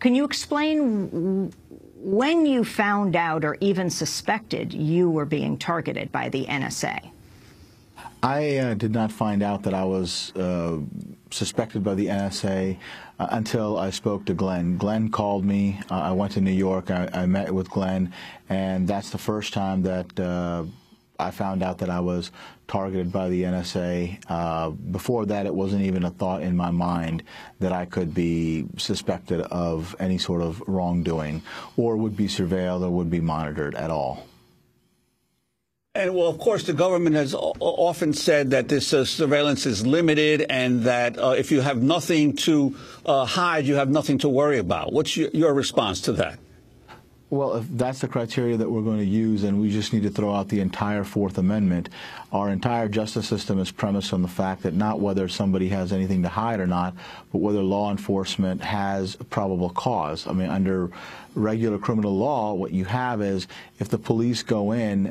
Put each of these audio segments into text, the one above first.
Can you explain when you found out or even suspected you were being targeted by the NSA? I did not find out that I was suspected by the NSA until I spoke to Glenn. Glenn called me. I went to New York. I met with Glenn, and that's the first time that I found out that I was targeted by the NSA. Before that, it wasn't even a thought in my mind that I could be suspected of any sort of wrongdoing or would be surveilled or would be monitored at all. And, well, of course, the government has often said that this surveillance is limited and that if you have nothing to hide, you have nothing to worry about. What's your response to that? Well, if that's the criteria that we're going to use, then we just need to throw out the entire Fourth Amendment. Our entire justice system is premised on the fact that not whether somebody has anything to hide or not, but whether law enforcement has probable cause. I mean, under regular criminal law, what you have is if the police go in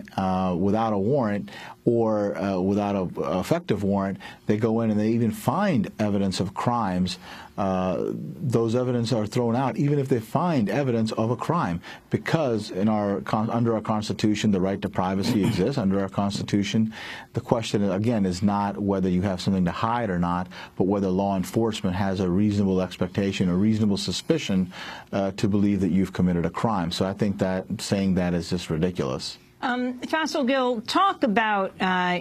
without a warrant or without an effective warrant, they go in and they even find evidence of crimes. Those evidence are thrown out, even if they find evidence of a crime, because under our Constitution, the right to privacy exists. Under our Constitution, the question, again, is not whether you have something to hide or not, but whether law enforcement has a reasonable expectation, a reasonable suspicion to believe that you've committed a crime. So I think that saying that is just ridiculous. Faisal Gil, talk about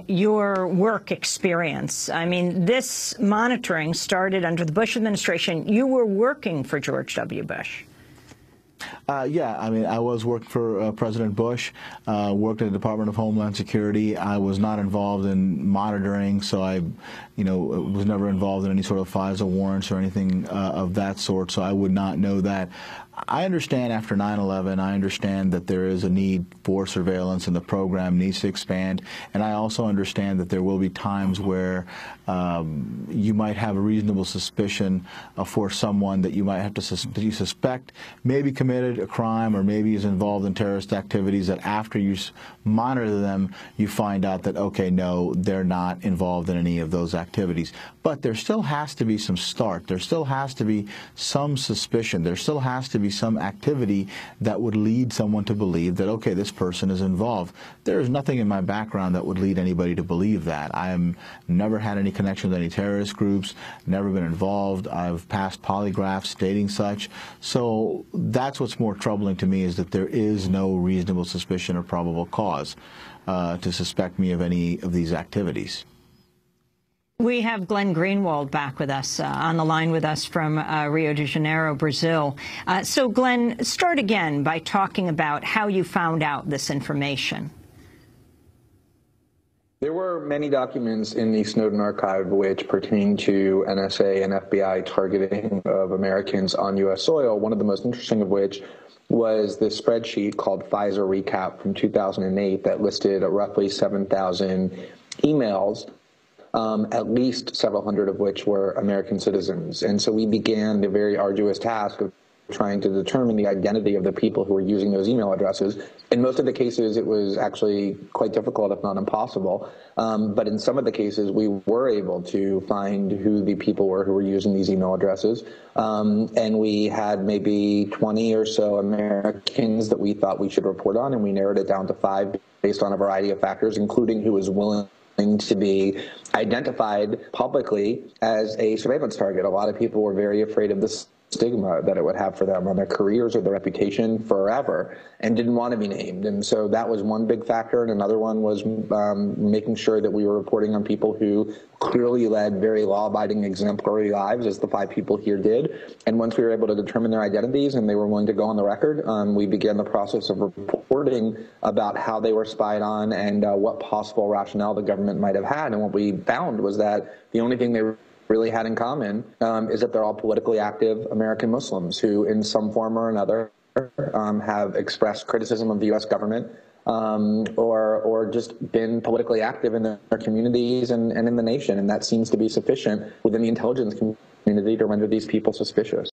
your work experience. I mean, this monitoring started under the Bush administration. You were working for George W. Bush. Yeah, I mean, I was working for President Bush, worked at the Department of Homeland Security. I was not involved in monitoring, so I, was never involved in any sort of FISA warrants or anything of that sort, so I would not know that. I understand after 9/11, I understand that there is a need for surveillance and the program needs to expand, and I also understand that there will be times where you might have a reasonable suspicion for someone that you might have to suspect maybe committed a crime or maybe is involved in terrorist activities, that after you monitor them, you find out that, okay, no, they're not involved in any of those activities. But there still has to be some start. There still has to be some suspicion. There still has to be some activity that would lead someone to believe that, okay, this person is involved. There is nothing in my background that would lead anybody to believe that. I have never had any connection with any terrorist groups, never been involved. I've passed polygraphs stating such. So that's what's more troubling to me, is that there is no reasonable suspicion or probable cause to suspect me of any of these activities. We have Glenn Greenwald back with us, on the line with us from Rio de Janeiro, Brazil. So, Glenn, start again by talking about how you found out this information. There were many documents in the Snowden archive which pertain to NSA and FBI targeting of Americans on U.S. soil, one of the most interesting of which was this spreadsheet called FISA Recap from 2008 that listed roughly 7,000 emails, at least several hundred of which were American citizens. And so we began the very arduous task of trying to determine the identity of the people who were using those email addresses. In most of the cases, it was actually quite difficult, if not impossible. But in some of the cases, we were able to find who the people were who were using these email addresses. And we had maybe 20 or so Americans that we thought we should report on, and we narrowed it down to 5 based on a variety of factors, including who was willing to be identified publicly as a surveillance target. A lot of people were very afraid of this stigma that it would have for them on their careers or their reputation forever, and didn't want to be named. And so that was one big factor. And another one was making sure that we were reporting on people who clearly led very law-abiding, exemplary lives, as the 5 people here did. And once we were able to determine their identities and they were willing to go on the record, we began the process of reporting about how they were spied on and what possible rationale the government might have had. And what we found was that the only thing they really had in common is that they're all politically active American Muslims who, in some form or another, have expressed criticism of the U.S. government or just been politically active in their communities and in the nation. And that seems to be sufficient within the intelligence community to render these people suspicious.